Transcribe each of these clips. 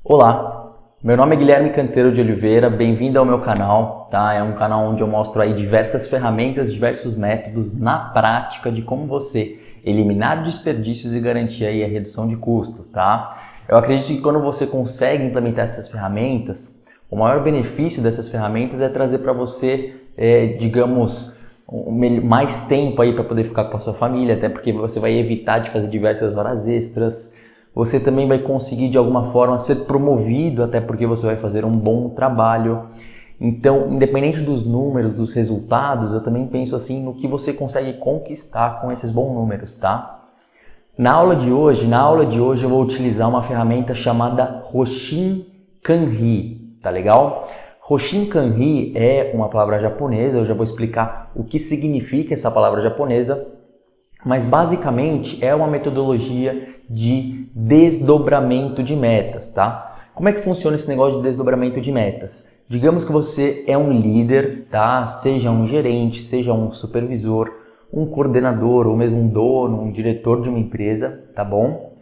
Olá, meu nome é Guilherme Canteiro de Oliveira, bem-vindo ao meu canal, tá? É um canal onde eu mostro aí diversas ferramentas, diversos métodos na prática de como você eliminar desperdícios e garantir aí a redução de custos, tá? Eu acredito que quando você consegue implementar essas ferramentas, o maior benefício dessas ferramentas é trazer para você, mais tempo aí para poder ficar com a sua família, até porque você vai evitar de fazer diversas horas extras. Você também vai conseguir de alguma forma ser promovido, até porque você vai fazer um bom trabalho. Então, independente dos números, dos resultados, eu também penso assim no que você consegue conquistar com esses bons números, tá? Na aula de hoje eu vou utilizar uma ferramenta chamada Hoshin Kanri, tá legal? Hoshin Kanri é uma palavra japonesa, eu já vou explicar o que significa essa palavra japonesa, mas basicamente é uma metodologia de desdobramento de metas, tá? Como é que funciona esse negócio de desdobramento de metas? Digamos que você é um líder, tá? Seja um gerente, seja um supervisor, um coordenador ou mesmo um dono, um diretor de uma empresa, tá bom?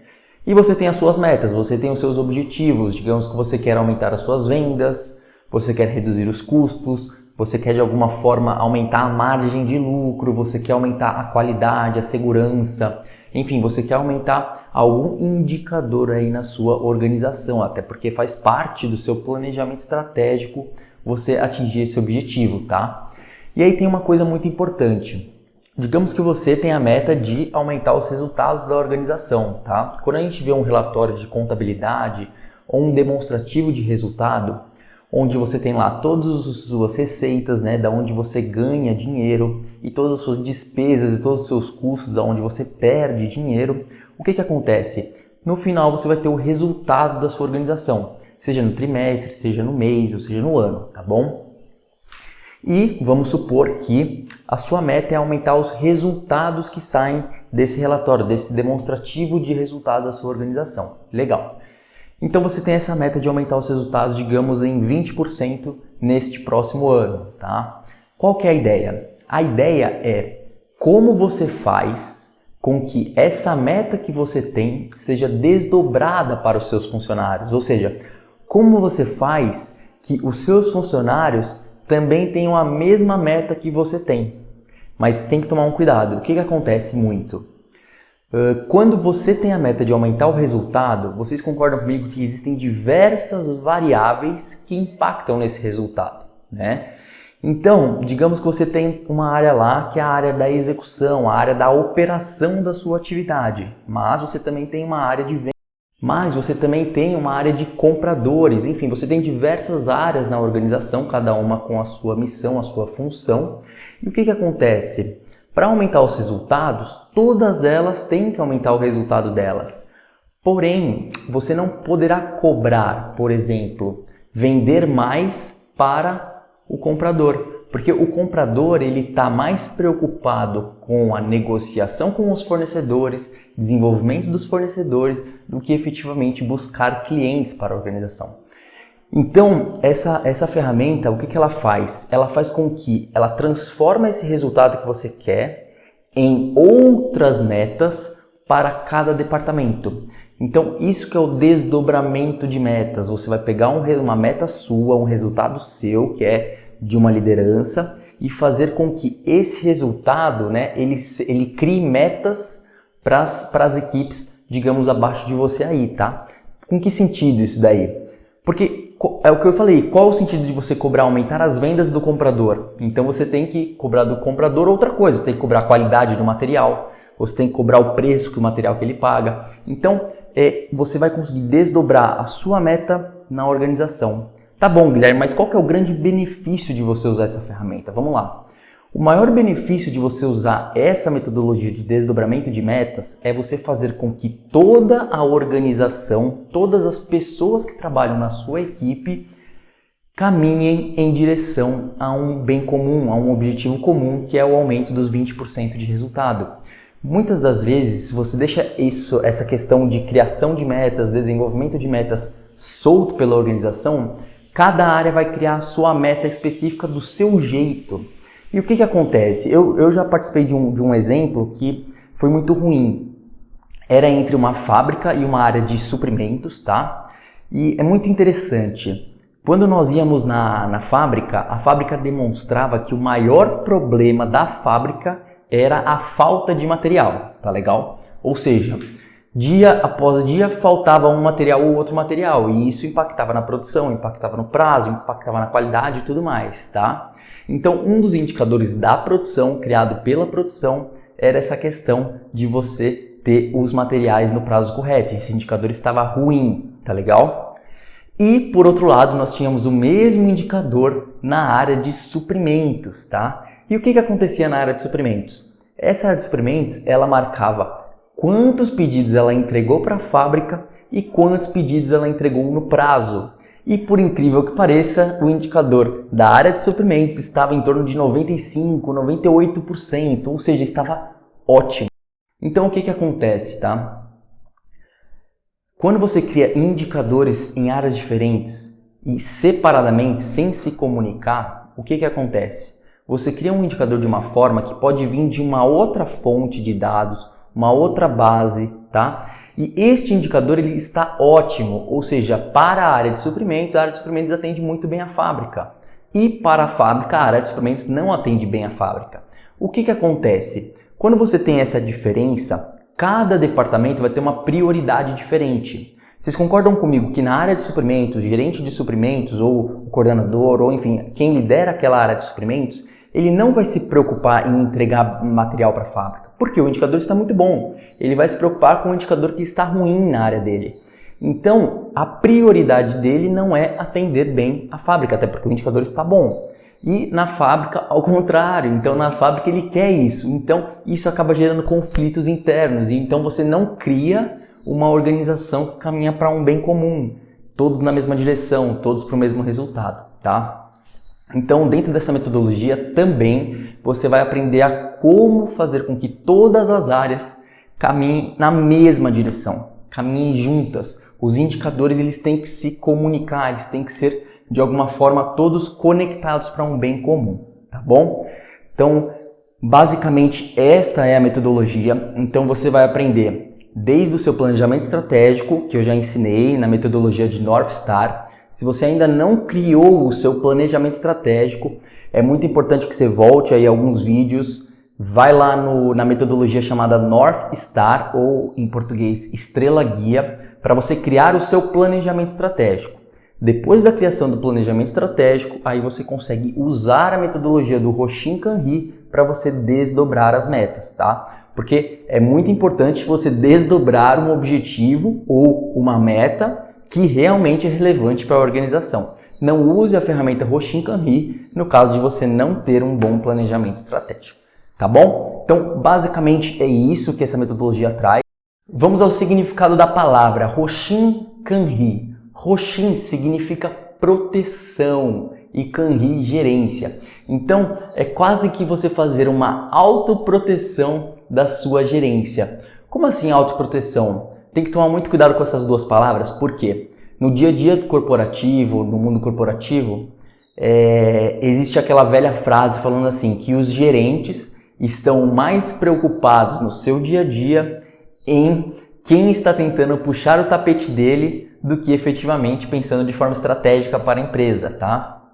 E você tem as suas metas, você tem os seus objetivos, digamos que você quer aumentar as suas vendas, você quer reduzir os custos, você quer de alguma forma aumentar a margem de lucro, você quer aumentar a qualidade, a segurança, enfim, você quer aumentar algum indicador aí na sua organização, até porque faz parte do seu planejamento estratégico você atingir esse objetivo, tá? E aí tem uma coisa muito importante. Digamos que você tem a meta de aumentar os resultados da organização, tá? Quando a gente vê um relatório de contabilidade ou um demonstrativo de resultado, onde você tem lá todas as suas receitas, né, da onde você ganha dinheiro e todas as suas despesas e todos os seus custos, da onde você perde dinheiro, o que acontece? No final você vai ter o resultado da sua organização, seja no trimestre, seja no mês, ou seja no ano, tá bom? E vamos supor que a sua meta é aumentar os resultados que saem desse relatório, desse demonstrativo de resultado da sua organização. Legal. Então você tem essa meta de aumentar os resultados, digamos, em 20% neste próximo ano, tá? Qual que é a ideia? A ideia é como você faz com que essa meta que você tem seja desdobrada para os seus funcionários, ou seja, como você faz que os seus funcionários também tenham a mesma meta que você tem. Mas tem que tomar um cuidado. O que acontece muito? Quando você tem a meta de aumentar o resultado, vocês concordam comigo que existem diversas variáveis que impactam nesse resultado, né? Então, digamos que você tem uma área lá que é a área da execução, a área da operação da sua atividade, mas você também tem uma área de venda, mas você também tem uma área de compradores, enfim, você tem diversas áreas na organização, cada uma com a sua missão, a sua função. E o que acontece? Para aumentar os resultados, todas elas têm que aumentar o resultado delas. Porém, você não poderá cobrar, por exemplo, vender mais para o comprador, porque o comprador ele está mais preocupado com a negociação com os fornecedores, desenvolvimento dos fornecedores, do que efetivamente buscar clientes para a organização. Então, essa ferramenta, o que ela faz? Ela faz com que ela transforma esse resultado que você quer em outras metas para cada departamento. Então, isso que é o desdobramento de metas. Você vai pegar uma meta sua, um resultado seu, que é de uma liderança, e fazer com que esse resultado, né, ele crie metas para as equipes, digamos, abaixo de você aí, tá? Com que sentido isso daí? Porque é o que eu falei, qual é o sentido de você cobrar, aumentar as vendas do comprador? Então você tem que cobrar do comprador outra coisa, você tem que cobrar a qualidade do material, você tem que cobrar o preço que o material que ele paga. Então você vai conseguir desdobrar a sua meta na organização. Tá bom, Guilherme, mas qual que é o grande benefício de você usar essa ferramenta? Vamos lá. O maior benefício de você usar essa metodologia de desdobramento de metas é você fazer com que toda a organização, todas as pessoas que trabalham na sua equipe caminhem em direção a um bem comum, a um objetivo comum, que é o aumento dos 20% de resultado. Muitas das vezes, se você deixa essa questão de criação de metas, desenvolvimento de metas solto pela organização, cada área vai criar a sua meta específica do seu jeito. E o que acontece? Eu já participei de um exemplo que foi muito ruim. Era entre uma fábrica e uma área de suprimentos, tá? E é muito interessante. Quando nós íamos na fábrica, a fábrica demonstrava que o maior problema da fábrica era a falta de material, tá legal? Ou seja, dia após dia faltava um material ou outro material, e isso impactava na produção, impactava no prazo, impactava na qualidade e tudo mais, tá? Então, um dos indicadores da produção, criado pela produção, era essa questão de você ter os materiais no prazo correto. Esse indicador estava ruim, tá legal? E, por outro lado, nós tínhamos o mesmo indicador na área de suprimentos, tá? E o que acontecia na área de suprimentos? Essa área de suprimentos, ela marcava quantos pedidos ela entregou para a fábrica e quantos pedidos ela entregou no prazo. E por incrível que pareça, o indicador da área de suprimentos estava em torno de 95%, 98%, ou seja, estava ótimo. Então o que acontece, tá? Quando você cria indicadores em áreas diferentes e separadamente, sem se comunicar, o que acontece? Você cria um indicador de uma forma que pode vir de uma outra fonte de dados, uma outra base, tá? E este indicador ele está ótimo, ou seja, para a área de suprimentos, a área de suprimentos atende muito bem a fábrica. E para a fábrica, a área de suprimentos não atende bem a fábrica. O que acontece? Quando você tem essa diferença, cada departamento vai ter uma prioridade diferente. Vocês concordam comigo que na área de suprimentos, gerente de suprimentos ou o coordenador, ou enfim, quem lidera aquela área de suprimentos, ele não vai se preocupar em entregar material para a fábrica, porque o indicador está muito bom. Ele vai se preocupar com o indicador que está ruim na área dele. Então, a prioridade dele não é atender bem a fábrica, até porque o indicador está bom. E na fábrica, ao contrário. Então, na fábrica ele quer isso. Então, isso acaba gerando conflitos internos. E então, você não cria uma organização que caminha para um bem comum. Todos na mesma direção, todos para o mesmo resultado, tá? Então, dentro dessa metodologia também você vai aprender a como fazer com que todas as áreas caminhem na mesma direção, caminhem juntas. Os indicadores eles têm que se comunicar, eles têm que ser de alguma forma todos conectados para um bem comum, tá bom? Então, basicamente esta é a metodologia. Então você vai aprender desde o seu planejamento estratégico, que eu já ensinei na metodologia de North Star. Se você ainda não criou o seu planejamento estratégico, é muito importante que você volte aí a alguns vídeos, vai lá na metodologia chamada North Star, ou em português Estrela Guia, para você criar o seu planejamento estratégico. Depois da criação do planejamento estratégico, aí você consegue usar a metodologia do Roshin-Kanri para você desdobrar as metas, tá? Porque é muito importante você desdobrar um objetivo ou uma meta que realmente é relevante para a organização. Não use a ferramenta Roshin-Kanri no caso de você não ter um bom planejamento estratégico, tá bom? Então, basicamente é isso que essa metodologia traz. Vamos ao significado da palavra Roshin-Kanri. Roshin significa proteção e Kanri gerência. Então, é quase que você fazer uma autoproteção da sua gerência. Como assim autoproteção? Tem que tomar muito cuidado com essas duas palavras, porque no dia a dia corporativo, no mundo corporativo, existe aquela velha frase falando assim, que os gerentes estão mais preocupados no seu dia a dia em quem está tentando puxar o tapete dele do que efetivamente pensando de forma estratégica para a empresa, tá?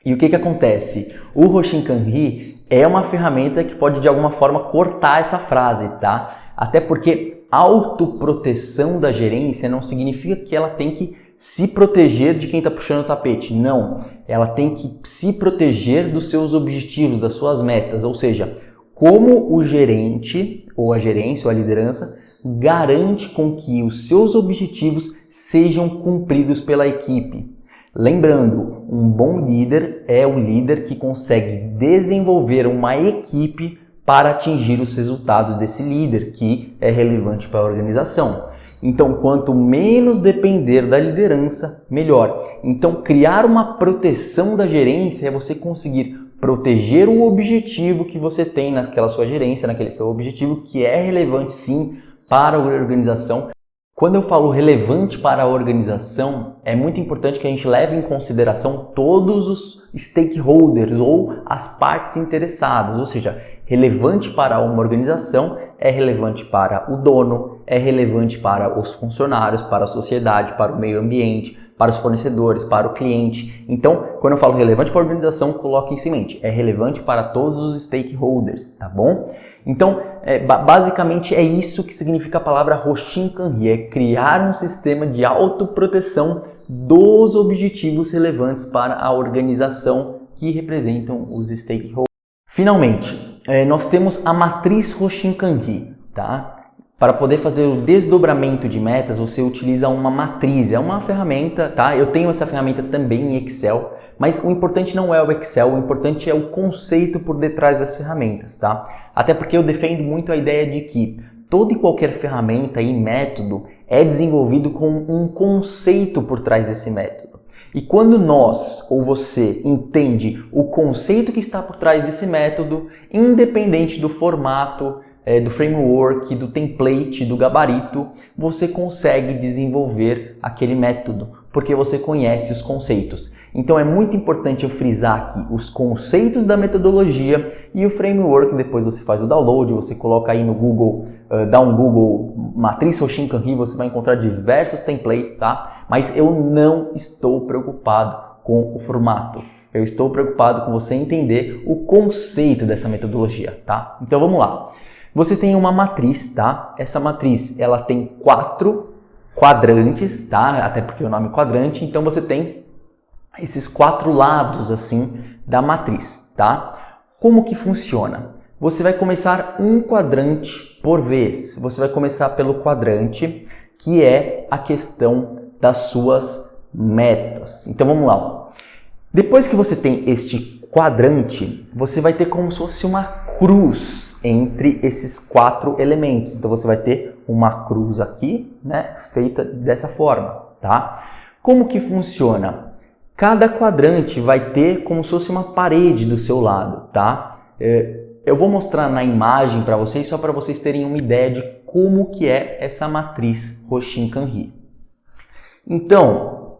E o que acontece? O Roshin-Kanri é uma ferramenta que pode de alguma forma cortar essa frase, tá? Até porque autoproteção da gerência não significa que ela tem que se proteger de quem está puxando o tapete. Não, ela tem que se proteger dos seus objetivos, das suas metas. Ou seja, como o gerente, ou a gerência, ou a liderança, garante com que os seus objetivos sejam cumpridos pela equipe. Lembrando, um bom líder é o líder que consegue desenvolver uma equipe para atingir os resultados desse líder, que é relevante para a organização. Então, quanto menos depender da liderança, melhor. Então, criar uma proteção da gerência é você conseguir proteger o objetivo que você tem naquela sua gerência, naquele seu objetivo que é relevante sim para a organização. Quando eu falo relevante para a organização, é muito importante que a gente leve em consideração todos os stakeholders ou as partes interessadas, ou seja, relevante para uma organização é relevante para o dono, é relevante para os funcionários, para a sociedade, para o meio ambiente, para os fornecedores, para o cliente. Então, quando eu falo relevante para a organização, coloque isso em mente. É relevante para todos os stakeholders, tá bom? Então, basicamente é isso que significa a palavra Hoshin Kanri, é criar um sistema de autoproteção dos objetivos relevantes para a organização que representam os stakeholders. Finalmente, nós temos a matriz Hoshin Kanri, tá? Para poder fazer o desdobramento de metas, você utiliza uma matriz, é uma ferramenta, tá? Eu tenho essa ferramenta também em Excel, mas o importante não é o Excel, o importante é o conceito por detrás das ferramentas, tá? Até porque eu defendo muito a ideia de que toda e qualquer ferramenta e método é desenvolvido com um conceito por trás desse método. E quando nós ou você entende o conceito que está por trás desse método, independente do formato, do framework, do template, do gabarito, você consegue desenvolver aquele método, porque você conhece os conceitos. Então é muito importante eu frisar aqui os conceitos da metodologia e o framework. Depois você faz o download, você coloca aí no Google, dá um Google Matriz Hoshin Kanri, você vai encontrar diversos templates, tá? Mas eu não estou preocupado com o formato. Eu estou preocupado com você entender o conceito dessa metodologia, tá? Então vamos lá. Você tem uma matriz, tá? Essa matriz, ela tem 4 quadrantes, tá? Até porque o nome é quadrante, então você tem esses 4 lados, assim, da matriz, tá? Como que funciona? Você vai começar um quadrante por vez. Você vai começar pelo quadrante, que é a questão das suas metas. Então vamos lá. Depois que você tem este quadrante, você vai ter como se fosse uma cruz entre esses 4 elementos. Então você vai ter uma cruz aqui, né, feita dessa forma, tá? Como que funciona? Cada quadrante vai ter como se fosse uma parede do seu lado, tá? Eu vou mostrar na imagem para vocês, só para vocês terem uma ideia de como que é essa matriz Hoshin Kanri. Então,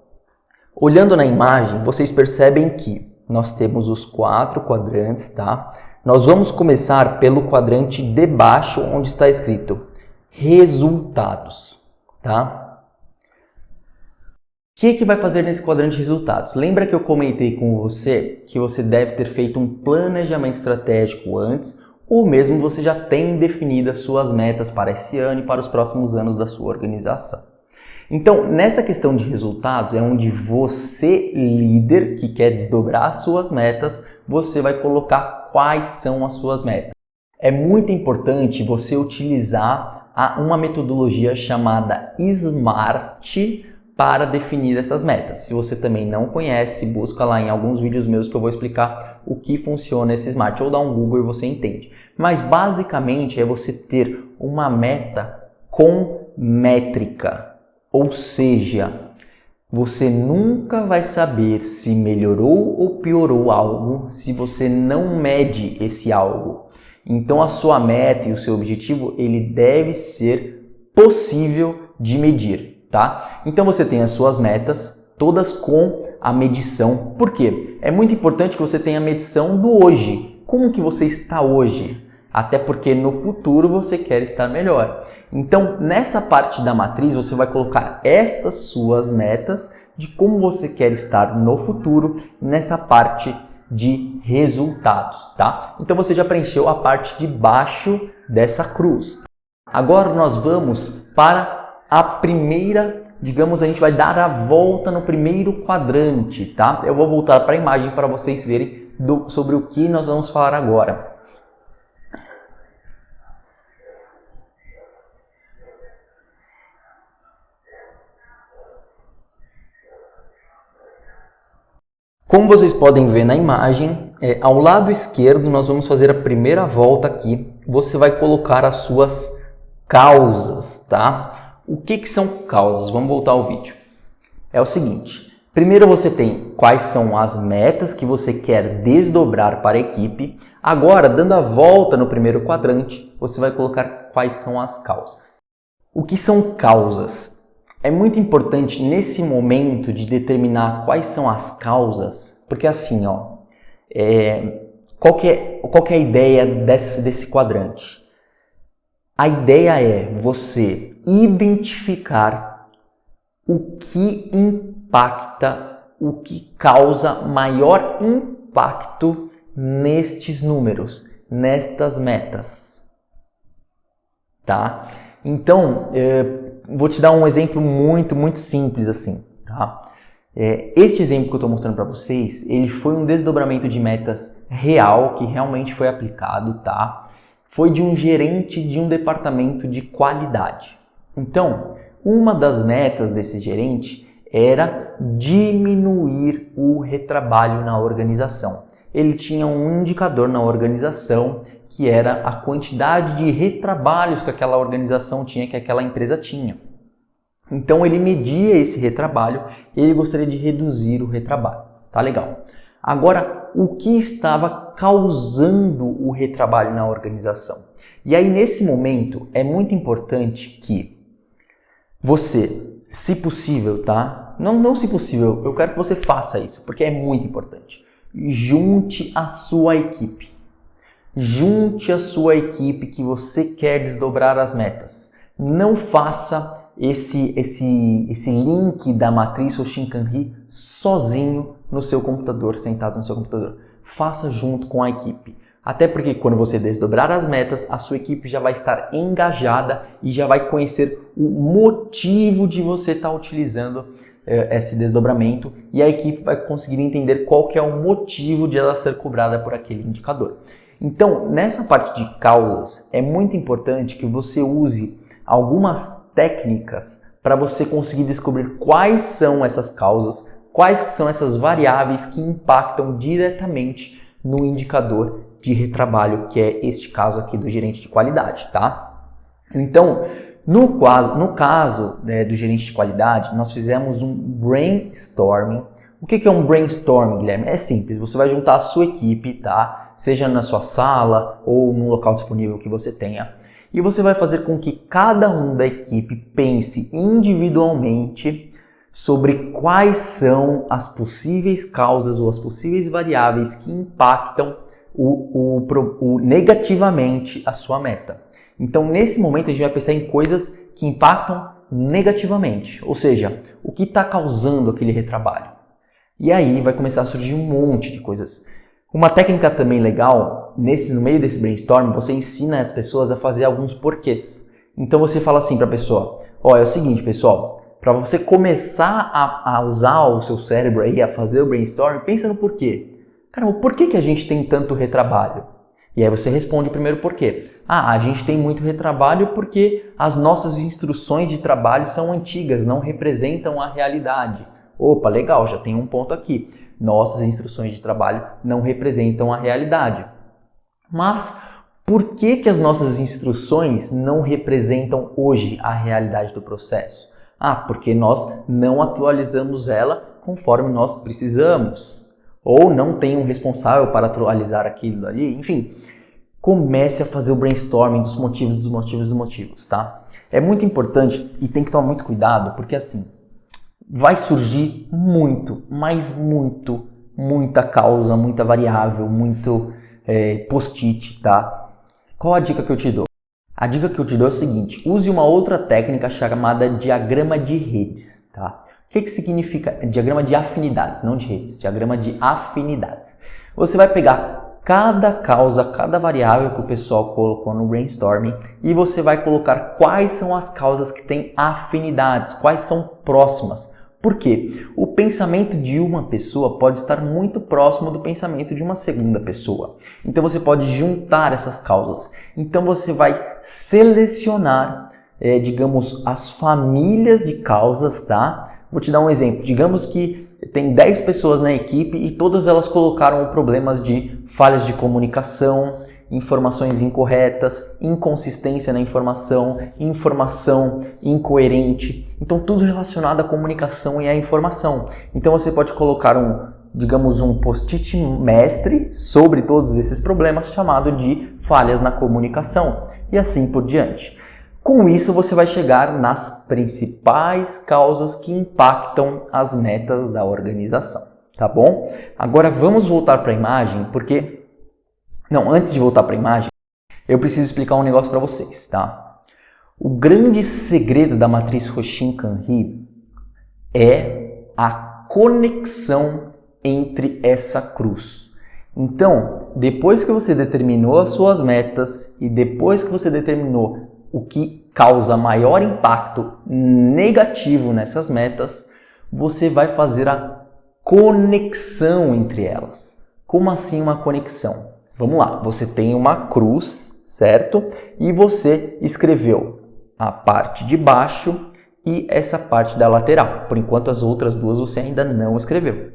olhando na imagem, vocês percebem que nós temos os 4 quadrantes, tá? Nós vamos começar pelo quadrante de baixo, onde está escrito resultados, tá? O que vai fazer nesse quadrante de resultados? Lembra que eu comentei com você que você deve ter feito um planejamento estratégico antes, ou mesmo você já tem definido as suas metas para esse ano e para os próximos anos da sua organização. Então, nessa questão de resultados é onde você, líder, que quer desdobrar as suas metas, você vai colocar quais são as suas metas. É muito importante você utilizar uma metodologia chamada SMART para definir essas metas. Se você também não conhece, busca lá em alguns vídeos meus que eu vou explicar o que funciona esse SMART, ou dá um Google e você entende. Mas basicamente é você ter uma meta com métrica. Ou seja, você nunca vai saber se melhorou ou piorou algo se você não mede esse algo. Então a sua meta e o seu objetivo, ele deve ser possível de medir, tá? Então você tem as suas metas, todas com a medição. Por quê? É muito importante que você tenha a medição do hoje. Como que você está hoje? Até porque no futuro você quer estar melhor. Então, nessa parte da matriz, você vai colocar estas suas metas de como você quer estar no futuro nessa parte de resultados, tá? Então, você já preencheu a parte de baixo dessa cruz. Agora, nós vamos para a primeira, digamos, a gente vai dar a volta no primeiro quadrante, tá? Eu vou voltar para a imagem para vocês verem sobre o que nós vamos falar agora. Como vocês podem ver na imagem, ao lado esquerdo nós vamos fazer a primeira volta aqui. Você vai colocar as suas causas, tá? O que são causas? Vamos voltar ao vídeo. É o seguinte, primeiro você tem quais são as metas que você quer desdobrar para a equipe. Agora, dando a volta no primeiro quadrante, você vai colocar quais são as causas. O que são causas? É muito importante nesse momento de determinar quais são as causas, porque assim, ó, qual que é a ideia desse quadrante? A ideia é você identificar o que impacta, o que causa maior impacto nestes números, nestas metas, tá? Então, vou te dar um exemplo muito simples assim, tá? Este exemplo que eu estou mostrando para vocês, ele foi um desdobramento de metas real, que realmente foi aplicado, tá? Foi de um gerente de um departamento de qualidade. Então, uma das metas desse gerente era diminuir o retrabalho na organização. Ele tinha um indicador na organização que era a quantidade de retrabalhos que aquela organização tinha, que aquela empresa tinha. Então ele media esse retrabalho e ele gostaria de reduzir o retrabalho. Tá legal. Agora, o que estava causando o retrabalho na organização? E aí, nesse momento, é muito importante que você, se possível, tá? Não se possível, eu quero que você faça isso, porque é muito importante. Junte a sua equipe. Junte a sua equipe que você quer desdobrar as metas. Não faça esse link da matriz Hoshinkanri sozinho no seu computador, sentado no seu computador. Faça junto com a equipe. Até porque quando você desdobrar as metas, a sua equipe já vai estar engajada e já vai conhecer o motivo de você estar utilizando esse desdobramento, e a equipe vai conseguir entender qual que é o motivo de ela ser cobrada por aquele indicador. Então, nessa parte de causas, é muito importante que você use algumas técnicas para você conseguir descobrir quais são essas causas, quais são essas variáveis que impactam diretamente no indicador de retrabalho, que é este caso aqui do gerente de qualidade, tá? Então, no caso do gerente de qualidade, nós fizemos um brainstorming. O que é um brainstorming, Guilherme? É simples, você vai juntar a sua equipe, tá? Seja na sua sala ou num local disponível que você tenha. E você vai fazer com que cada um da equipe pense individualmente sobre quais são as possíveis causas ou as possíveis variáveis que impactam negativamente a sua meta. Então, nesse momento, a gente vai pensar em coisas que impactam negativamente, ou seja, o que está causando aquele retrabalho. E aí vai começar a surgir um monte de coisas. Uma técnica também legal, no meio desse brainstorm, você ensina as pessoas a fazer alguns porquês. Então você fala assim para a pessoa, é o seguinte, pessoal, para você começar a usar o seu cérebro aí, a fazer o brainstorm, pensa no porquê. Caramba, por que a gente tem tanto retrabalho? E aí você responde o primeiro porquê. A gente tem muito retrabalho porque as nossas instruções de trabalho são antigas, não representam a realidade. Opa, legal, já tem um ponto aqui. Nossas instruções de trabalho não representam a realidade. Mas por que as nossas instruções não representam hoje a realidade do processo? Porque nós não atualizamos ela conforme nós precisamos. Ou não tem um responsável para atualizar aquilo ali. Enfim, comece a fazer o brainstorming dos motivos, tá? É muito importante e tem que tomar muito cuidado, porque assim, vai surgir muita causa, muita variável, muito post-it, tá? Qual a dica que eu te dou? A dica que eu te dou é o seguinte, use uma outra técnica chamada diagrama de redes, tá? O que significa? Diagrama de afinidades, não de redes, diagrama de afinidades. Você vai pegar cada causa, cada variável que o pessoal colocou no brainstorming e você vai colocar quais são as causas que têm afinidades, quais são próximas. Por quê? O pensamento de uma pessoa pode estar muito próximo do pensamento de uma segunda pessoa. Então você pode juntar essas causas. Então você vai selecionar, as famílias de causas, tá? Vou te dar um exemplo. Digamos que tem 10 pessoas na equipe e todas elas colocaram problemas de falhas de comunicação, informações incorretas, inconsistência na informação, informação incoerente. Então, tudo relacionado à comunicação e à informação. Então, você pode colocar um post-it mestre sobre todos esses problemas chamado de falhas na comunicação e assim por diante. Com isso, você vai chegar nas principais causas que impactam as metas da organização, tá bom? Agora, vamos voltar para a imagem, porque Não, antes de voltar para a imagem, eu preciso explicar um negócio para vocês, tá? O grande segredo da matriz Roshin-Kanri é a conexão entre essa cruz. Então, depois que você determinou as suas metas e depois que você determinou o que causa maior impacto negativo nessas metas, você vai fazer a conexão entre elas. Como assim uma conexão? Vamos lá, você tem uma cruz, certo? E você escreveu a parte de baixo e essa parte da lateral. Por enquanto, as outras duas você ainda não escreveu.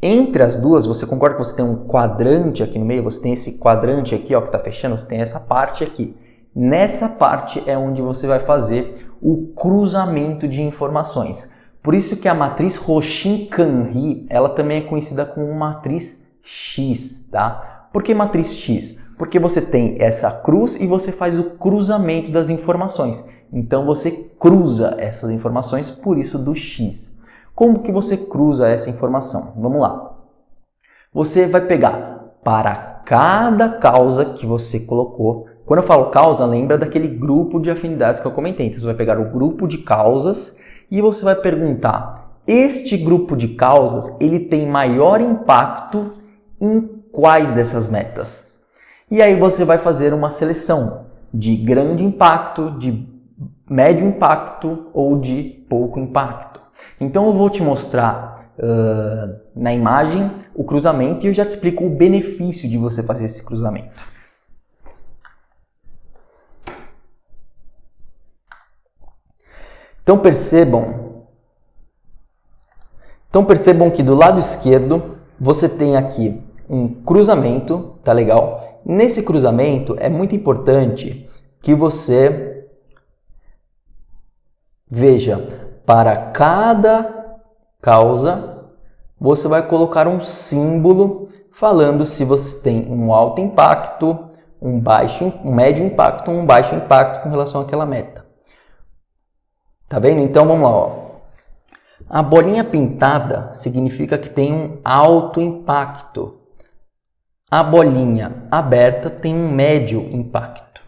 Entre as duas, você concorda que você tem um quadrante aqui no meio? Você tem esse quadrante aqui, ó, que está fechando, você tem essa parte aqui. Nessa parte é onde você vai fazer o cruzamento de informações. Por isso que a matriz Roshin-Kanri, ela também é conhecida como matriz X, tá? Por que matriz X? Porque você tem essa cruz e você faz o cruzamento das informações. Então você cruza essas informações, por isso do X. Como que você cruza essa informação? Vamos lá. Você vai pegar para cada causa que você colocou. Quando eu falo causa, lembra daquele grupo de afinidades que eu comentei. Então você vai pegar o grupo de causas e você vai perguntar: este grupo de causas, ele tem maior impacto em quais dessas metas? E aí você vai fazer uma seleção de grande impacto, de médio impacto ou de pouco impacto. Então eu vou te mostrar na imagem o cruzamento e eu já te explico o benefício de você fazer esse cruzamento. Então percebam que do lado esquerdo você tem aqui um cruzamento, tá legal? Nesse cruzamento é muito importante que você veja, para cada causa você vai colocar um símbolo falando se você tem um alto impacto, um médio impacto, um baixo impacto com relação àquela meta. Tá vendo? Então vamos lá, ó. A bolinha pintada significa que tem um alto impacto. A bolinha aberta tem um médio impacto.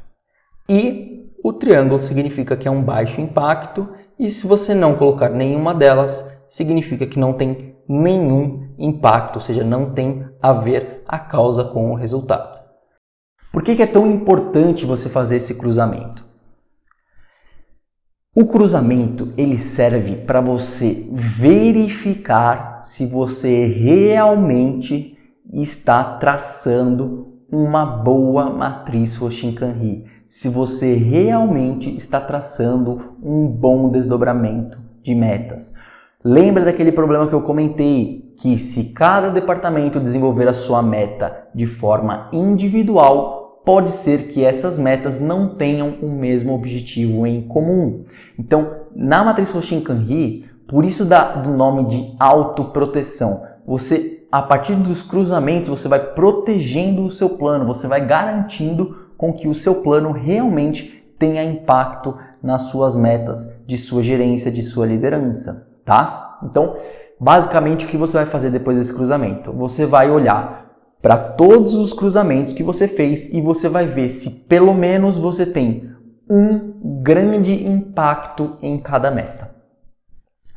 E o triângulo significa que é um baixo impacto. E se você não colocar nenhuma delas, significa que não tem nenhum impacto, ou seja, não tem a ver a causa com o resultado. Por que é tão importante você fazer esse cruzamento? O cruzamento ele serve para você verificar se você realmente está traçando uma boa matriz Roshin-Kanri, se você realmente está traçando um bom desdobramento de metas. Lembra daquele problema que eu comentei, que se cada departamento desenvolver a sua meta de forma individual, pode ser que essas metas não tenham o mesmo objetivo em comum. Então, na matriz Roshin-Kanri, por isso do nome de autoproteção, você, a partir dos cruzamentos, você vai protegendo o seu plano, você vai garantindo com que o seu plano realmente tenha impacto nas suas metas de sua gerência, de sua liderança, tá? Então, basicamente, o que você vai fazer depois desse cruzamento? Você vai olhar para todos os cruzamentos que você fez e você vai ver se pelo menos você tem um grande impacto em cada meta.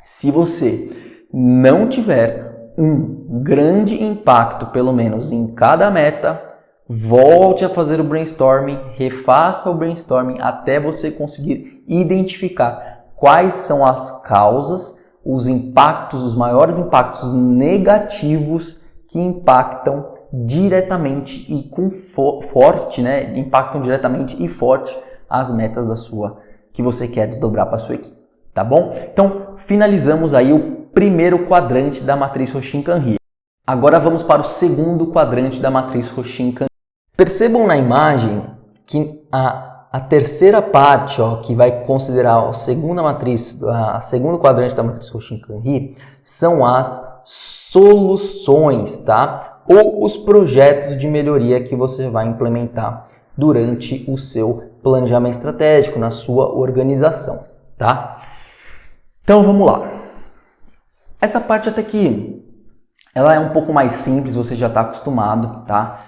Se você não tiver um grande impacto pelo menos em cada meta, volte a fazer o brainstorming, refaça o brainstorming até você conseguir identificar quais são as causas, os impactos, os maiores impactos negativos que impactam diretamente e com forte, né? Impactam diretamente e forte as metas que você quer desdobrar para a sua equipe, tá bom? Então, finalizamos aí o primeiro quadrante da matriz Roshin-Kanri. Agora vamos para o segundo quadrante da matriz Roshin-Kanri. Percebam na imagem que a terceira parte, ó, que vai considerar a segunda quadrante da matriz Roshin-Kanri, são as soluções, tá? Ou os projetos de melhoria que você vai implementar durante o seu planejamento estratégico, na sua organização, tá? Então vamos lá. Essa parte até que ela é um pouco mais simples, você já está acostumado, tá?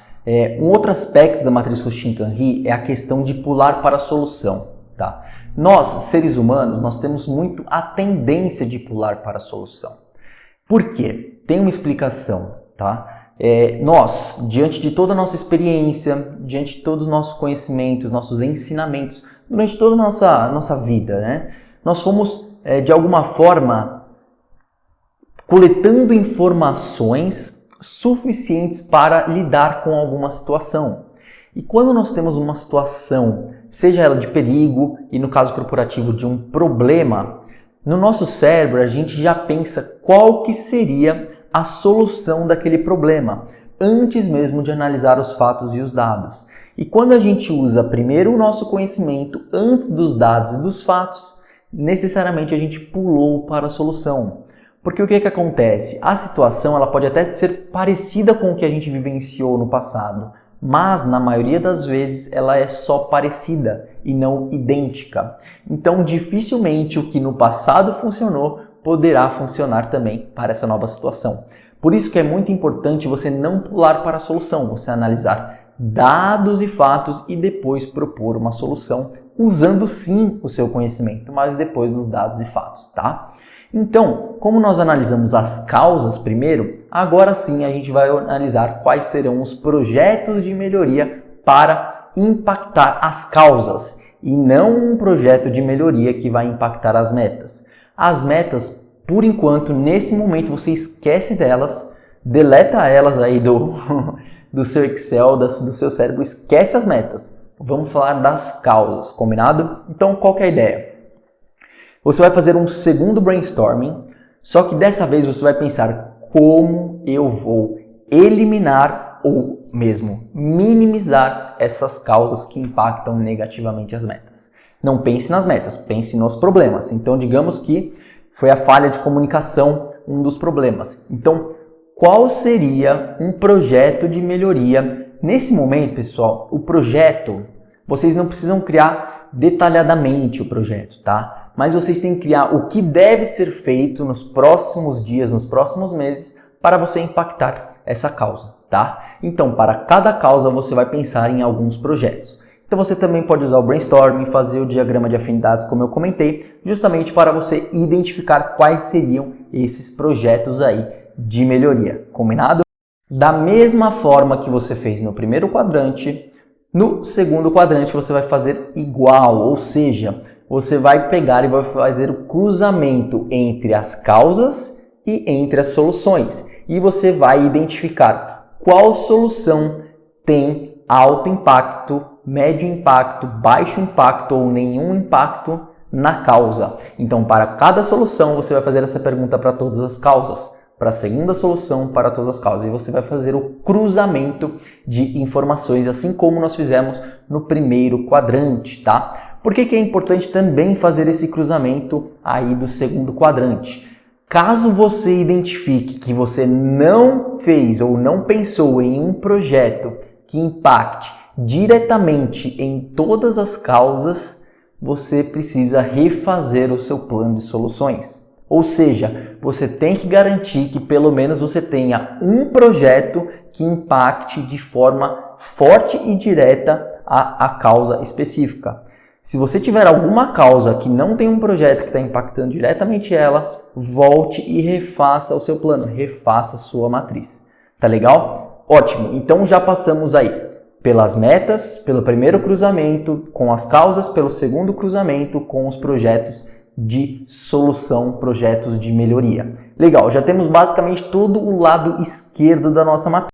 Um outro aspecto da matriz Hoshin-Kanri é a questão de pular para a solução, tá? Nós, seres humanos, nós temos muito a tendência de pular para a solução. Por quê? Tem uma explicação, tá? Nós, diante de toda a nossa experiência, diante de todos os nossos conhecimentos, nossos ensinamentos, durante toda a nossa vida, né? Nós fomos, de alguma forma, coletando informações suficientes para lidar com alguma situação. E quando nós temos uma situação, seja ela de perigo e no caso corporativo de um problema, no nosso cérebro a gente já pensa qual que seria a solução daquele problema, antes mesmo de analisar os fatos e os dados. E quando a gente usa primeiro o nosso conhecimento antes dos dados e dos fatos, necessariamente a gente pulou para a solução. Porque o que acontece? A situação ela pode até ser parecida com o que a gente vivenciou no passado, mas na maioria das vezes ela é só parecida e não idêntica. Então dificilmente o que no passado funcionou poderá funcionar também para essa nova situação. Por isso que é muito importante você não pular para a solução, você analisar dados e fatos e depois propor uma solução, usando sim o seu conhecimento, mas depois dos dados e fatos, tá? Então, como nós analisamos as causas primeiro, agora sim a gente vai analisar quais serão os projetos de melhoria para impactar as causas e não um projeto de melhoria que vai impactar as metas. As metas, por enquanto, nesse momento você esquece delas, deleta elas aí do seu Excel, do seu cérebro, esquece as metas. Vamos falar das causas, combinado? Então, qual que é a ideia? Você vai fazer um segundo brainstorming, só que dessa vez você vai pensar como eu vou eliminar ou mesmo minimizar essas causas que impactam negativamente as metas. Não pense nas metas, pense nos problemas. Então, digamos que foi a falha de comunicação um dos problemas. Então, qual seria um projeto de melhoria? Nesse momento, pessoal, o projeto, vocês não precisam criar detalhadamente o projeto, tá? Mas vocês têm que criar o que deve ser feito nos próximos dias, nos próximos meses, para você impactar essa causa, tá? Então, para cada causa, você vai pensar em alguns projetos. Então, você também pode usar o brainstorming, fazer o diagrama de afinidades, como eu comentei, justamente para você identificar quais seriam esses projetos aí de melhoria, combinado? Da mesma forma que você fez no primeiro quadrante, no segundo quadrante você vai fazer igual, ou seja, você vai pegar e vai fazer o cruzamento entre as causas e entre as soluções. E você vai identificar qual solução tem alto impacto, médio impacto, baixo impacto ou nenhum impacto na causa. Então, para cada solução, você vai fazer essa pergunta para todas as causas. Para a segunda solução, para todas as causas. E você vai fazer o cruzamento de informações, assim como nós fizemos no primeiro quadrante, tá? Por que é importante também fazer esse cruzamento aí do segundo quadrante? Caso você identifique que você não fez ou não pensou em um projeto que impacte diretamente em todas as causas, você precisa refazer o seu plano de soluções. Ou seja, você tem que garantir que pelo menos você tenha um projeto que impacte de forma forte e direta a causa específica. Se você tiver alguma causa que não tem um projeto que está impactando diretamente ela, volte e refaça o seu plano, refaça a sua matriz. Tá legal? Ótimo! Então já passamos aí pelas metas, pelo primeiro cruzamento com as causas, pelo segundo cruzamento com os projetos de solução, projetos de melhoria. Legal, já temos basicamente todo o lado esquerdo da nossa matriz.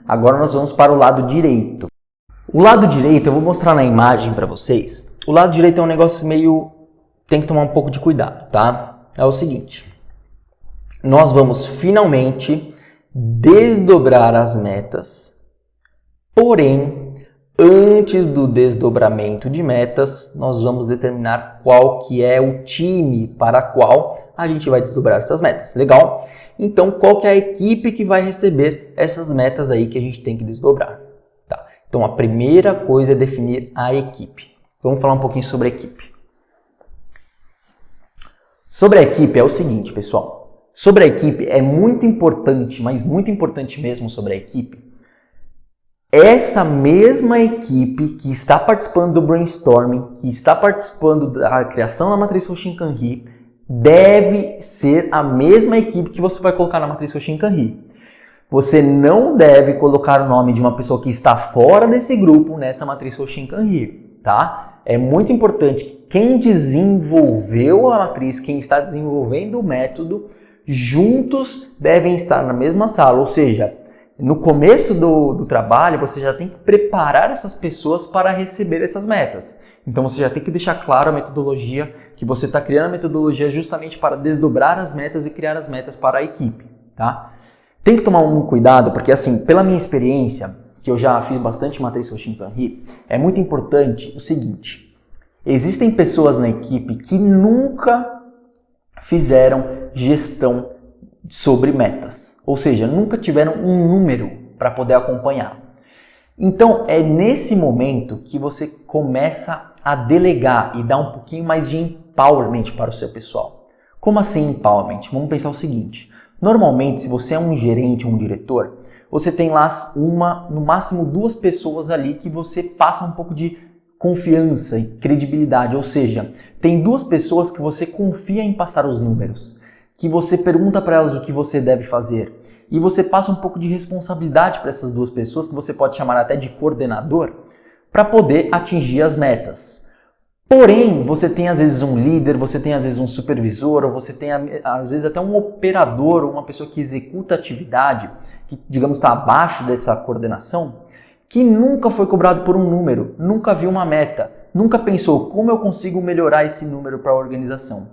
Agora nós vamos para o lado direito. O lado direito eu vou mostrar na imagem para vocês. O lado direito é um negócio meio... tem que tomar um pouco de cuidado, tá? É o seguinte. Nós vamos finalmente desdobrar as metas, porém, antes do desdobramento de metas, nós vamos determinar qual que é o time para qual a gente vai desdobrar essas metas. Legal? Então, qual que é a equipe que vai receber essas metas aí que a gente tem que desdobrar? Tá? Então, a primeira coisa é definir a equipe. Vamos falar um pouquinho sobre a equipe. Sobre a equipe é o seguinte, pessoal. Sobre a equipe é muito importante, mas muito importante mesmo sobre a equipe, essa mesma equipe que está participando do brainstorming, que está participando da criação da matriz Hoshinkanri, deve ser a mesma equipe que você vai colocar na matriz Hoshinkanri. Você não deve colocar o nome de uma pessoa que está fora desse grupo nessa matriz Hoshinkanri, tá? É muito importante que quem desenvolveu a matriz, quem está desenvolvendo o método, juntos devem estar na mesma sala, ou seja, no começo do trabalho você já tem que preparar essas pessoas para receber essas metas. Então você já tem que deixar claro a metodologia, que você está criando a metodologia justamente para desdobrar as metas e criar as metas para a equipe, tá? Tem que tomar um cuidado, porque assim, pela minha experiência, que eu já fiz bastante matriz Hoshinkanri, é muito importante o seguinte: existem pessoas na equipe que nunca fizeram gestão sobre metas, ou seja, nunca tiveram um número para poder acompanhar. Então é nesse momento que você começa a delegar e dar um pouquinho mais de empowerment para o seu pessoal. Como assim empowerment? Vamos pensar o seguinte: normalmente, se você é um gerente ou um diretor, você tem lá no máximo 2 pessoas ali que você passa um pouco de confiança e credibilidade, ou seja, tem 2 pessoas que você confia em passar os números, que você pergunta para elas o que você deve fazer e você passa um pouco de responsabilidade para essas 2 pessoas, que você pode chamar até de coordenador, para poder atingir as metas. Porém, você tem às vezes um líder, você tem às vezes um supervisor, ou você tem às vezes até um operador, ou uma pessoa que executa a atividade, que digamos está abaixo dessa coordenação, que nunca foi cobrado por um número, nunca viu uma meta, nunca pensou como eu consigo melhorar esse número para a organização.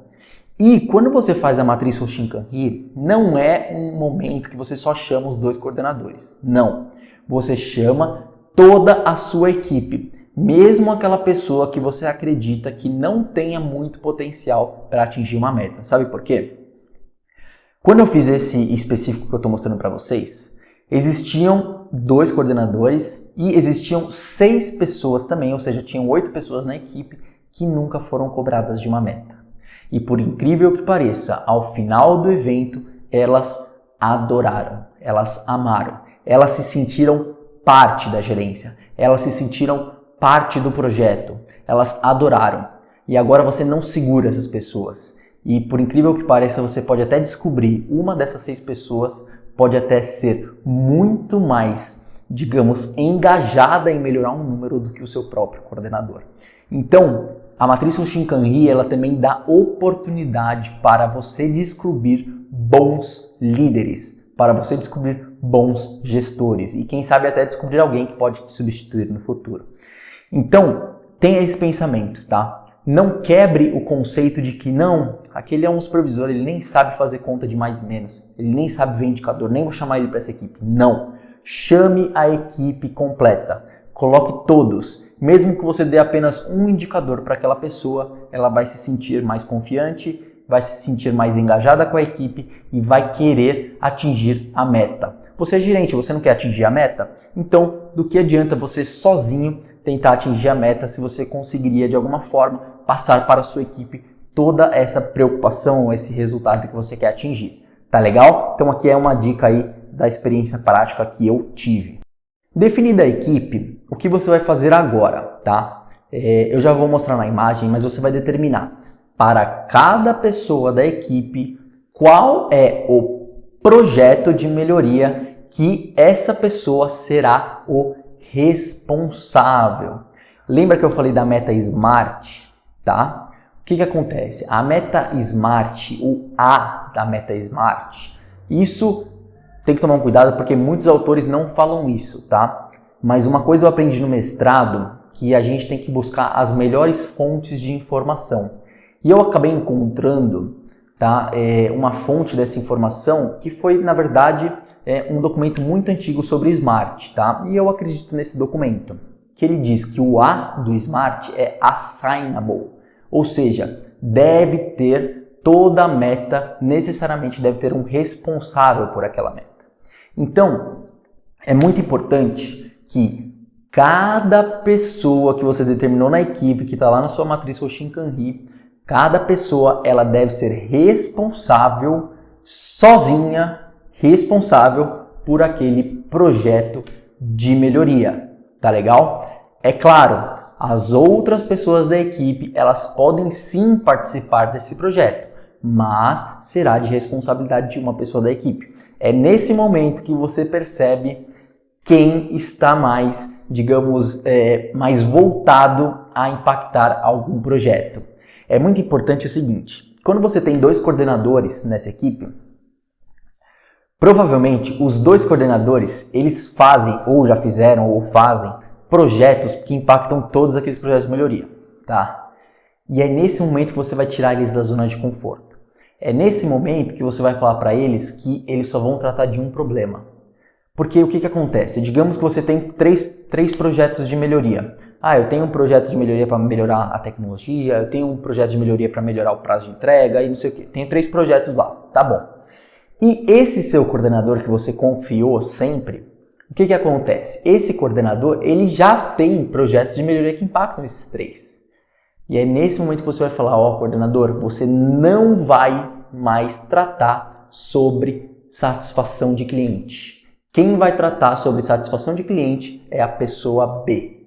E quando você faz a matriz Hoshinkanri, não é um momento que você só chama os 2 coordenadores. Não. Você chama toda a sua equipe, mesmo aquela pessoa que você acredita que não tenha muito potencial para atingir uma meta. Sabe por quê? Quando eu fiz esse específico que eu estou mostrando para vocês, existiam 2 coordenadores e existiam 6 pessoas também, ou seja, tinham 8 pessoas na equipe que nunca foram cobradas de uma meta. E por incrível que pareça, ao final do evento, elas adoraram, elas amaram, elas se sentiram parte da gerência, elas se sentiram parte do projeto, elas adoraram. E agora você não segura essas pessoas. E por incrível que pareça, você pode até descobrir, uma dessas 6 pessoas pode até ser muito mais, digamos, engajada em melhorar um número do que o seu próprio coordenador. Então, a matriz Hoshinkanri, ela também dá oportunidade para você descobrir bons líderes, para você descobrir bons gestores e quem sabe até descobrir alguém que pode te substituir no futuro. Então, tenha esse pensamento, tá? Não quebre o conceito de que não, aquele é um supervisor, ele nem sabe fazer conta de mais e menos, ele nem sabe ver indicador, nem vou chamar ele para essa equipe. Não, chame a equipe completa, coloque todos. Mesmo que você dê apenas um indicador para aquela pessoa, ela vai se sentir mais confiante, vai se sentir mais engajada com a equipe e vai querer atingir a meta. Você é gerente, você não quer atingir a meta? Então, do que adianta você sozinho tentar atingir a meta se você conseguiria, de alguma forma, passar para a sua equipe toda essa preocupação, esse resultado que você quer atingir? Tá legal? Então aqui é uma dica aí da experiência prática que eu tive. Definida a equipe, o que você vai fazer agora, tá? Eu já vou mostrar na imagem, mas você vai determinar para cada pessoa da equipe qual é o projeto de melhoria que essa pessoa será o responsável. Lembra que eu falei da meta SMART, tá? O que acontece? A meta SMART, o A da meta SMART, isso tem que tomar um cuidado porque muitos autores não falam isso, tá? Mas uma coisa eu aprendi no mestrado, que a gente tem que buscar as melhores fontes de informação. E eu acabei encontrando, tá, uma fonte dessa informação que foi, na verdade, um documento muito antigo sobre SMART, tá? E eu acredito nesse documento, que ele diz que o A do SMART é assignable, ou seja, deve ter toda a meta, necessariamente deve ter um responsável por aquela meta. Então, é muito importante que cada pessoa que você determinou na equipe, que está lá na sua matriz Hoshinkanri, cada pessoa ela deve ser responsável, sozinha, responsável por aquele projeto de melhoria, tá legal? É claro, as outras pessoas da equipe, elas podem sim participar desse projeto, mas será de responsabilidade de uma pessoa da equipe. É nesse momento que você percebe quem está mais, digamos, mais voltado a impactar algum projeto. É muito importante o seguinte, quando você tem 2 coordenadores nessa equipe, provavelmente os 2 coordenadores, eles fazem, ou já fizeram, ou fazem, projetos que impactam todos aqueles projetos de melhoria, tá? E é nesse momento que você vai tirar eles da zona de conforto. É nesse momento que você vai falar para eles que eles só vão tratar de um problema. Porque o que acontece? Digamos que você tem três projetos de melhoria. Eu tenho um projeto de melhoria para melhorar a tecnologia, eu tenho um projeto de melhoria para melhorar o prazo de entrega e não sei o quê. Tenho 3 projetos lá, tá bom. E esse seu coordenador que você confiou sempre, o que acontece? Esse coordenador, ele já tem projetos de melhoria que impactam esses 3. E é nesse momento que você vai falar, coordenador, você não vai mais tratar sobre satisfação de cliente. Quem vai tratar sobre satisfação de cliente é a pessoa B.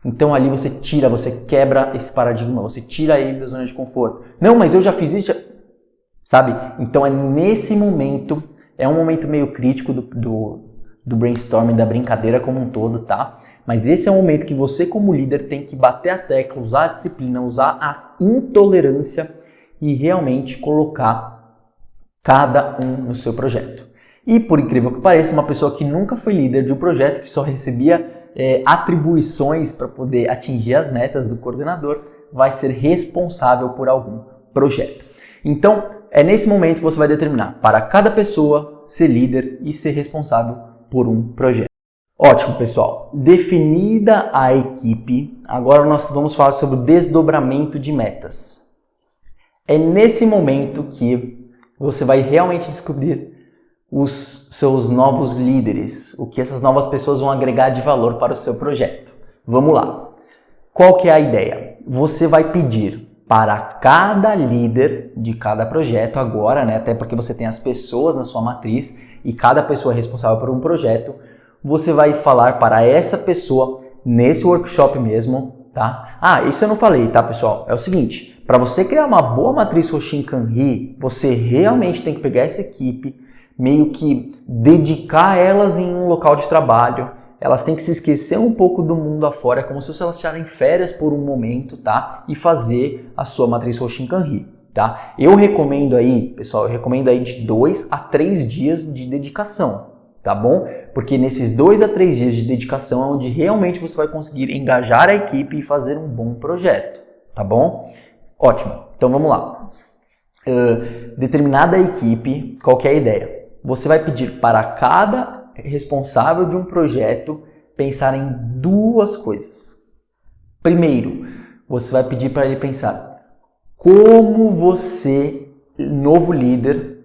Então ali você quebra esse paradigma, você tira ele da zona de conforto. Não, mas eu já fiz isso, sabe? Então é nesse momento, é um momento meio crítico do brainstorming, da brincadeira como um todo, tá? Mas esse é o momento que você como líder tem que bater a tecla, usar a disciplina, usar a intolerância e realmente colocar cada um no seu projeto. E por incrível que pareça, uma pessoa que nunca foi líder de um projeto, que só recebia atribuições para poder atingir as metas do coordenador, vai ser responsável por algum projeto. Então, é nesse momento que você vai determinar para cada pessoa ser líder e ser responsável por um projeto. Ótimo, pessoal. Definida a equipe, agora nós vamos falar sobre o desdobramento de metas. É nesse momento que você vai realmente descobrir os seus novos líderes, o que essas novas pessoas vão agregar de valor para o seu projeto. Vamos lá. Qual que é a ideia? Você vai pedir para cada líder de cada projeto agora, né? Até porque você tem as pessoas na sua matriz e cada pessoa é responsável por um projeto, você vai falar para essa pessoa nesse workshop mesmo, tá? Isso eu não falei, tá, pessoal? É o seguinte, para você criar uma boa matriz Hoshin-Kanri, você realmente tem que pegar essa equipe, meio que dedicar elas em um local de trabalho, elas têm que se esquecer um pouco do mundo afora, é como se elas tirarem férias por um momento, tá? E fazer a sua matriz Hoshin-Kanri, tá? Eu recomendo aí, pessoal, de 2 a 3 dias de dedicação, tá bom? Porque nesses 2 a 3 dias de dedicação é onde realmente você vai conseguir engajar a equipe e fazer um bom projeto, tá bom? Ótimo, então vamos lá. Determinada equipe, qual que é a ideia? Você vai pedir para cada responsável de um projeto pensar em 2 coisas. Primeiro, você vai pedir para ele pensar como você, novo líder,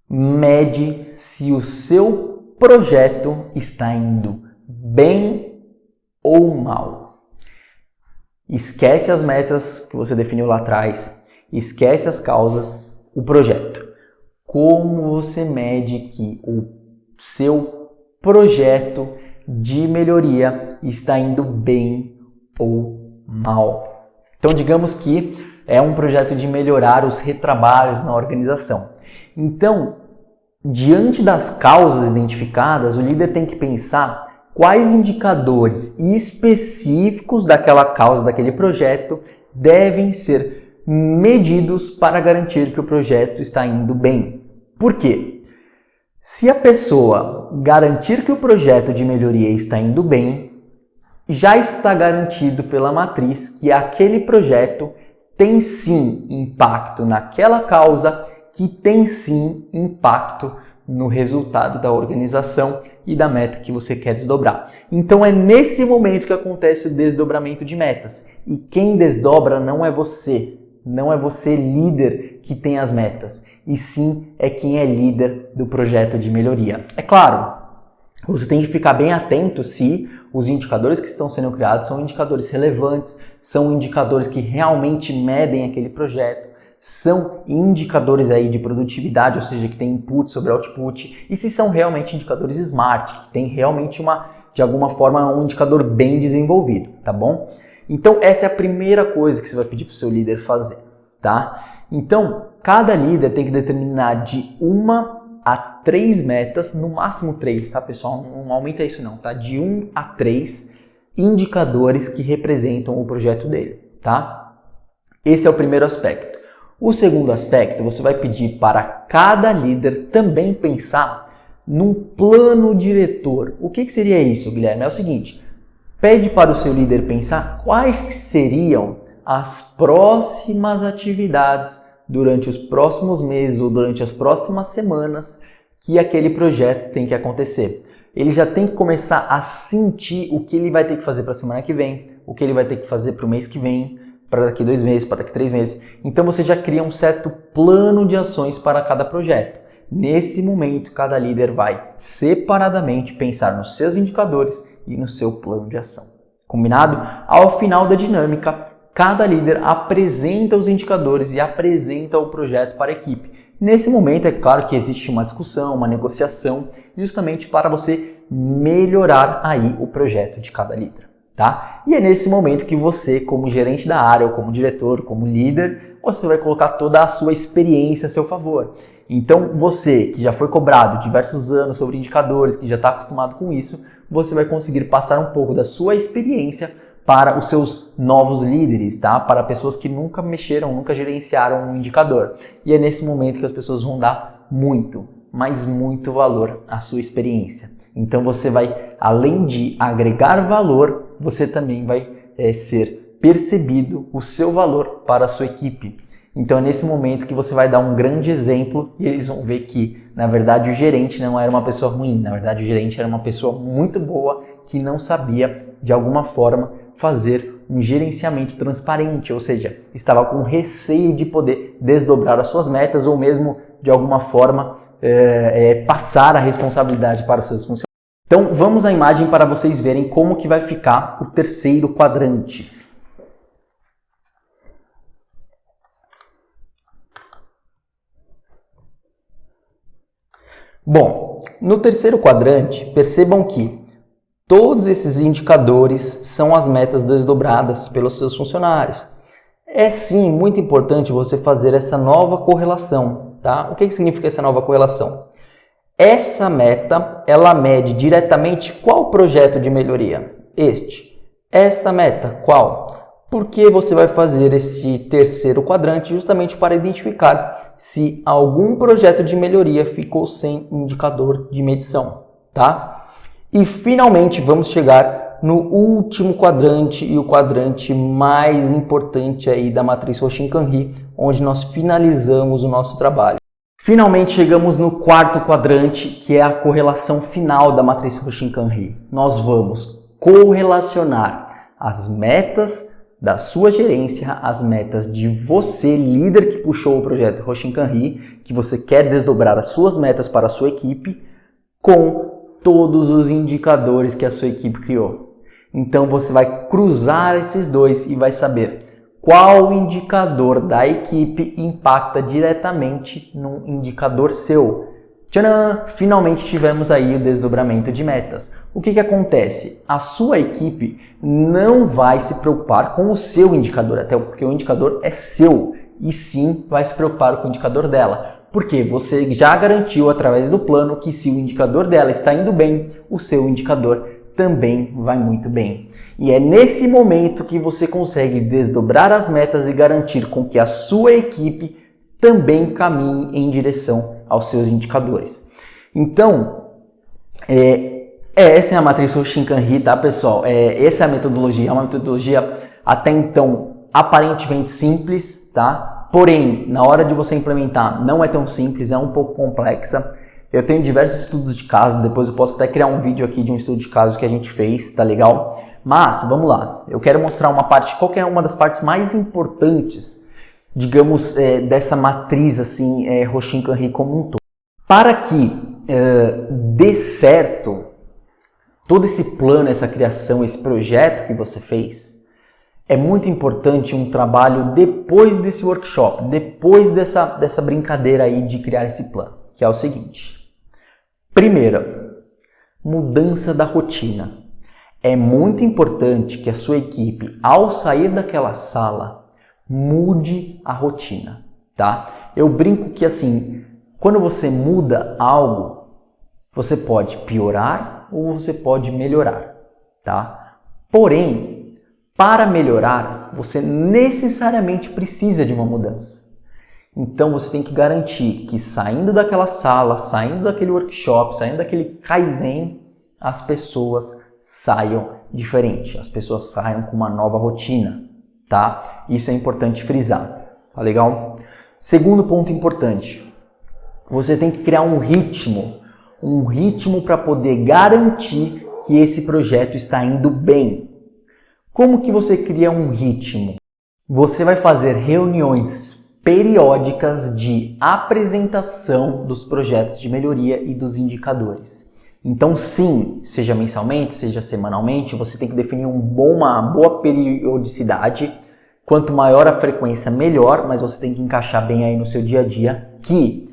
mede se o seu projeto está indo bem ou mal. Esquece as metas que você definiu lá atrás, esquece as causas, o projeto. Como você mede que o seu projeto de melhoria está indo bem ou mal? Então, digamos que é um projeto de melhorar os retrabalhos na organização. Então, diante das causas identificadas, o líder tem que pensar quais indicadores específicos daquela causa, daquele projeto, devem ser medidos para garantir que o projeto está indo bem. Por quê? Se a pessoa garantir que o projeto de melhoria está indo bem, já está garantido pela matriz que aquele projeto tem sim impacto naquela causa, que tem sim impacto no resultado da organização e da meta que você quer desdobrar. Então é nesse momento que acontece o desdobramento de metas. E quem desdobra não é você líder que tem as metas, e sim é quem é líder do projeto de melhoria. É claro, você tem que ficar bem atento se os indicadores que estão sendo criados são indicadores relevantes, são indicadores que realmente medem aquele projeto, são indicadores aí de produtividade, ou seja, que tem input sobre output, e se são realmente indicadores smart, que tem realmente de alguma forma um indicador bem desenvolvido, tá bom? Então essa é a primeira coisa que você vai pedir para o seu líder fazer, tá? Então cada líder tem que determinar de 1 a 3 metas, no máximo 3, tá pessoal? Não aumenta isso não, tá? De 1 a 3 indicadores que representam o projeto dele, tá? Esse é o primeiro aspecto. O segundo aspecto, você vai pedir para cada líder também pensar num plano diretor. O que seria isso, Guilherme? É o seguinte, pede para o seu líder pensar quais seriam as próximas atividades durante os próximos meses ou durante as próximas semanas que aquele projeto tem que acontecer. Ele já tem que começar a sentir o que ele vai ter que fazer para a semana que vem, o que ele vai ter que fazer para o mês que vem, para daqui 2 meses, para daqui 3 meses. Então você já cria um certo plano de ações para cada projeto. Nesse momento, cada líder vai separadamente pensar nos seus indicadores e no seu plano de ação. Combinado? Ao final da dinâmica, cada líder apresenta os indicadores e apresenta o projeto para a equipe. Nesse momento, é claro que existe uma discussão, uma negociação, justamente para você melhorar aí o projeto de cada líder. Tá? E é nesse momento que você, como gerente da área, ou como diretor, como líder, você vai colocar toda a sua experiência a seu favor. Então você, que já foi cobrado diversos anos sobre indicadores, que já está acostumado com isso, você vai conseguir passar um pouco da sua experiência para os seus novos líderes, tá? Para pessoas que nunca mexeram, nunca gerenciaram um indicador. E é nesse momento que as pessoas vão dar muito, mas muito valor à sua experiência. Então você vai, além de agregar valor, você também vai ser percebido o seu valor para a sua equipe. Então é nesse momento que você vai dar um grande exemplo e eles vão ver que, na verdade, o gerente não era uma pessoa ruim, na verdade o gerente era uma pessoa muito boa que não sabia, de alguma forma, fazer um gerenciamento transparente, ou seja, estava com receio de poder desdobrar as suas metas ou mesmo, de alguma forma, passar a responsabilidade para os seus funcionários. Então vamos à imagem para vocês verem como que vai ficar o terceiro quadrante. Bom, no terceiro quadrante, percebam que todos esses indicadores são as metas desdobradas pelos seus funcionários. É sim muito importante você fazer essa nova correlação, tá? O que significa essa nova correlação? Essa meta, ela mede diretamente qual projeto de melhoria? Esta meta, qual? Porque você vai fazer esse terceiro quadrante justamente para identificar se algum projeto de melhoria ficou sem indicador de medição, tá? E finalmente vamos chegar no último quadrante e o quadrante mais importante aí da matriz Roshin-Kanri, onde nós finalizamos o nosso trabalho. Finalmente chegamos no quarto quadrante, que é a correlação final da matriz Roshin-Kanri. Nós vamos correlacionar as metas da sua gerência, as metas de você, líder que puxou o projeto Roshin-Kanri, que você quer desdobrar as suas metas para a sua equipe, com todos os indicadores que a sua equipe criou. Então você vai cruzar esses dois e vai saber qual indicador da equipe impacta diretamente num indicador seu. Tcharam! Finalmente tivemos aí o desdobramento de metas. O que acontece? A sua equipe não vai se preocupar com o seu indicador, até porque o indicador é seu, e sim vai se preocupar com o indicador dela. Porque você já garantiu através do plano que se o indicador dela está indo bem, o seu indicador também vai muito bem. E é nesse momento que você consegue desdobrar as metas e garantir com que a sua equipe também caminhe em direção aos seus indicadores. Então, essa é a matriz Roshin-Kanri, tá, pessoal? Essa é a metodologia, é uma metodologia até então aparentemente simples, tá? Porém, na hora de você implementar, não é tão simples, é um pouco complexa. Eu tenho diversos estudos de caso, depois eu posso até criar um vídeo aqui de um estudo de caso que a gente fez, tá legal? Mas, vamos lá, eu quero mostrar uma parte, qual que é uma das partes mais importantes, digamos, dessa matriz assim, Roshin-Kanri como um todo. Para que dê certo todo esse plano, essa criação, esse projeto que você fez, é muito importante um trabalho depois desse workshop, depois dessa brincadeira aí de criar esse plano, que é o seguinte. Primeira, mudança da rotina. É muito importante que a sua equipe, ao sair daquela sala, mude a rotina, tá? Eu brinco que assim, quando você muda algo, você pode piorar ou você pode melhorar, tá? Porém, para melhorar, você necessariamente precisa de uma mudança. Então você tem que garantir que saindo daquela sala, saindo daquele workshop, saindo daquele Kaizen, as pessoas saiam diferente, as pessoas saiam com uma nova rotina, tá? Isso é importante frisar, tá legal? Segundo ponto importante, você tem que criar um ritmo para poder garantir que esse projeto está indo bem. Como que você cria um ritmo? Você vai fazer reuniões periódicas de apresentação dos projetos de melhoria e dos indicadores. Então sim, seja mensalmente, seja semanalmente, você tem que definir uma boa periodicidade. Quanto maior a frequência, melhor, mas você tem que encaixar bem aí no seu dia a dia que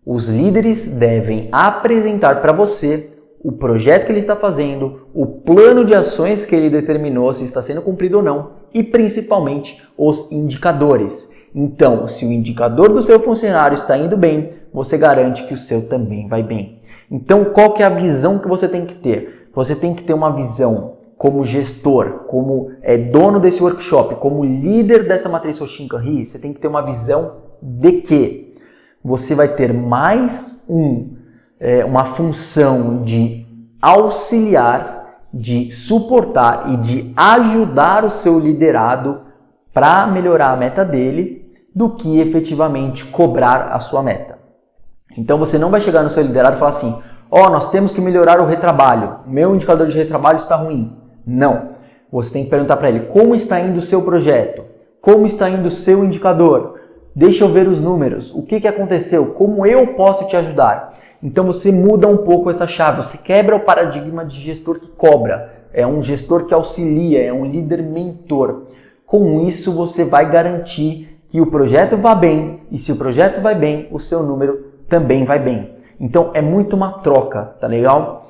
os líderes devem apresentar para você o projeto que ele está fazendo, o plano de ações que ele determinou, se está sendo cumprido ou não, e principalmente os indicadores. Então, se o indicador do seu funcionário está indo bem, você garante que o seu também vai bem. Então, qual que é a visão que você tem que ter? Você tem que ter uma visão como gestor, como dono desse workshop, como líder dessa matriz Hoshin-Kanri, você tem que ter uma visão de que você vai ter mais uma função de auxiliar, de suportar e de ajudar o seu liderado para melhorar a meta dele do que efetivamente cobrar a sua meta. Então você não vai chegar no seu liderado e falar assim, nós temos que melhorar o retrabalho, meu indicador de retrabalho está ruim. Não. Você tem que perguntar para ele, como está indo o seu projeto? Como está indo o seu indicador? Deixa eu ver os números, o que aconteceu? Como eu posso te ajudar? Então você muda um pouco essa chave, você quebra o paradigma de gestor que cobra, é um gestor que auxilia, é um líder mentor. Com isso você vai garantir que o projeto vá bem, e se o projeto vai bem, o seu número também vai bem. Então é muito uma troca, tá legal?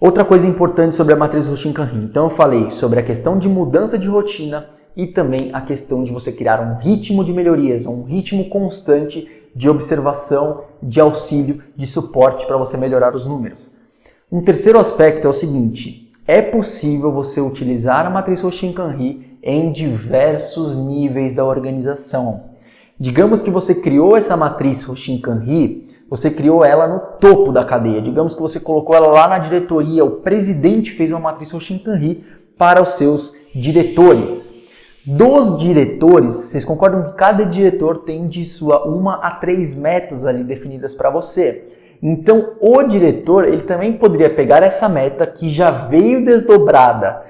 Outra coisa importante sobre a matriz Hoshin-Kanri. Então eu falei sobre a questão de mudança de rotina e também a questão de você criar um ritmo de melhorias, um ritmo constante de observação, de auxílio, de suporte para você melhorar os números. Um terceiro aspecto é o seguinte, é possível você utilizar a matriz Hoshin-Kanri em diversos níveis da organização. Digamos que você criou essa matriz Hoshin-Kanri, você criou ela no topo da cadeia. Digamos que você colocou ela lá na diretoria, o presidente fez uma matriz Hoshin-Kanri para os seus diretores. Dos diretores, vocês concordam que cada diretor tem de sua 1 a 3 metas ali definidas para você. Então o diretor, ele também poderia pegar essa meta que já veio desdobrada,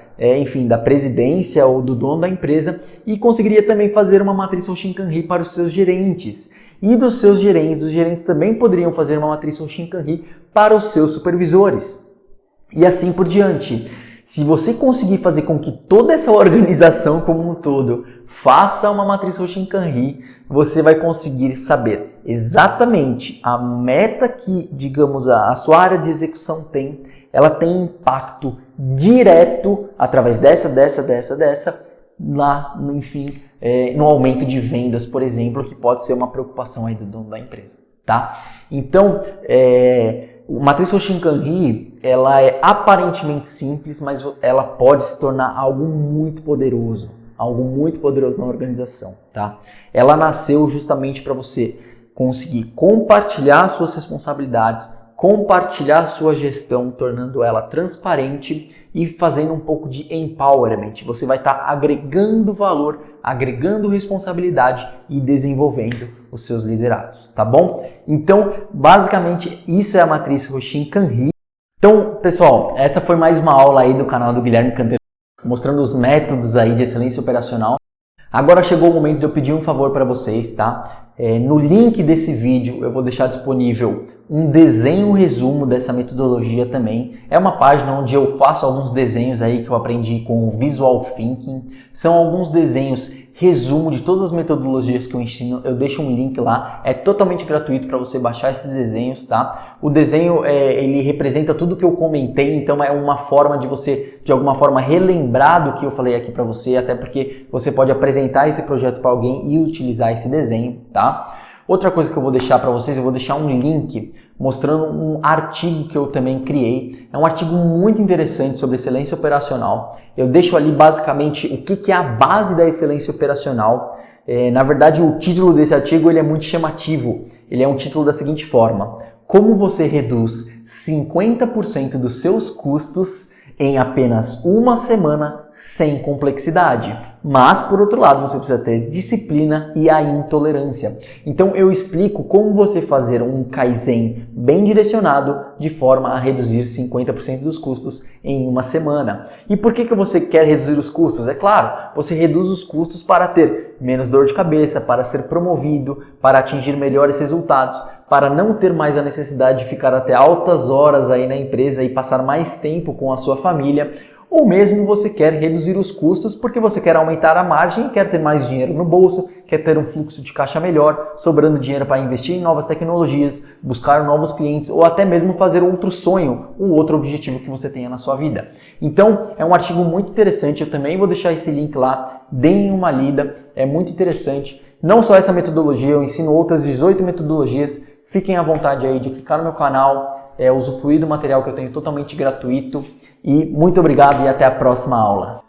da presidência ou do dono da empresa e conseguiria também fazer uma matriz Hoshin-Kanri para os seus gerentes. E dos seus gerentes, os gerentes também poderiam fazer uma matriz Hoshin-Kanri para os seus supervisores. E assim por diante. Se você conseguir fazer com que toda essa organização como um todo faça uma matriz Hoshin-Kanri, você vai conseguir saber exatamente a meta que, digamos, a sua área de execução tem. Ela tem impacto direto através dessa, lá, enfim, no aumento de vendas, por exemplo, que pode ser uma preocupação aí do dono da empresa, tá? Então, a matriz Hoshin-Kanri, ela é aparentemente simples, mas ela pode se tornar algo muito poderoso na organização, tá? Ela nasceu justamente para você conseguir compartilhar suas responsabilidades, compartilhar sua gestão, tornando ela transparente e fazendo um pouco de empowerment. Você vai estar agregando valor, agregando responsabilidade e desenvolvendo os seus liderados, tá bom? Então, basicamente, isso é a matriz Hoshin-Kanri. Então, pessoal, essa foi mais uma aula aí do canal do Guilherme Canteiro, mostrando os métodos aí de excelência operacional. Agora chegou o momento de eu pedir um favor para vocês, tá? No link desse vídeo eu vou deixar disponível um desenho resumo dessa metodologia também. É uma página onde eu faço alguns desenhos aí que eu aprendi com o Visual Thinking. São alguns desenhos resumo de todas as metodologias que eu ensino. Eu deixo um link lá, é totalmente gratuito para você baixar esses desenhos, tá? O desenho, ele representa tudo que eu comentei, então é uma forma de você, de alguma forma, relembrar do que eu falei aqui para você, até porque você pode apresentar esse projeto para alguém e utilizar esse desenho, tá? Outra coisa que eu vou deixar para vocês, eu vou deixar um link mostrando um artigo que eu também criei. É um artigo muito interessante sobre excelência operacional. Eu deixo ali basicamente o que é a base da excelência operacional. Na verdade, o título desse artigo ele é muito chamativo. Ele é um título da seguinte forma: como você reduz 50% dos seus custos em apenas uma semana sem complexidade. Mas, por outro lado, você precisa ter disciplina e a intolerância. Então, eu explico como você fazer um Kaizen bem direcionado de forma a reduzir 50% dos custos em uma semana. E por que você quer reduzir os custos? É claro, você reduz os custos para ter menos dor de cabeça, para ser promovido, para atingir melhores resultados, para não ter mais a necessidade de ficar até altas horas aí na empresa e passar mais tempo com a sua família. Ou mesmo você quer reduzir os custos porque você quer aumentar a margem, quer ter mais dinheiro no bolso, quer ter um fluxo de caixa melhor, sobrando dinheiro para investir em novas tecnologias, buscar novos clientes ou até mesmo fazer outro sonho, ou outro objetivo que você tenha na sua vida. Então, é um artigo muito interessante, eu também vou deixar esse link lá, deem uma lida, é muito interessante. Não só essa metodologia, eu ensino outras 18 metodologias, fiquem à vontade aí de clicar no meu canal, usufruir do material que eu tenho totalmente gratuito. E muito obrigado e até a próxima aula.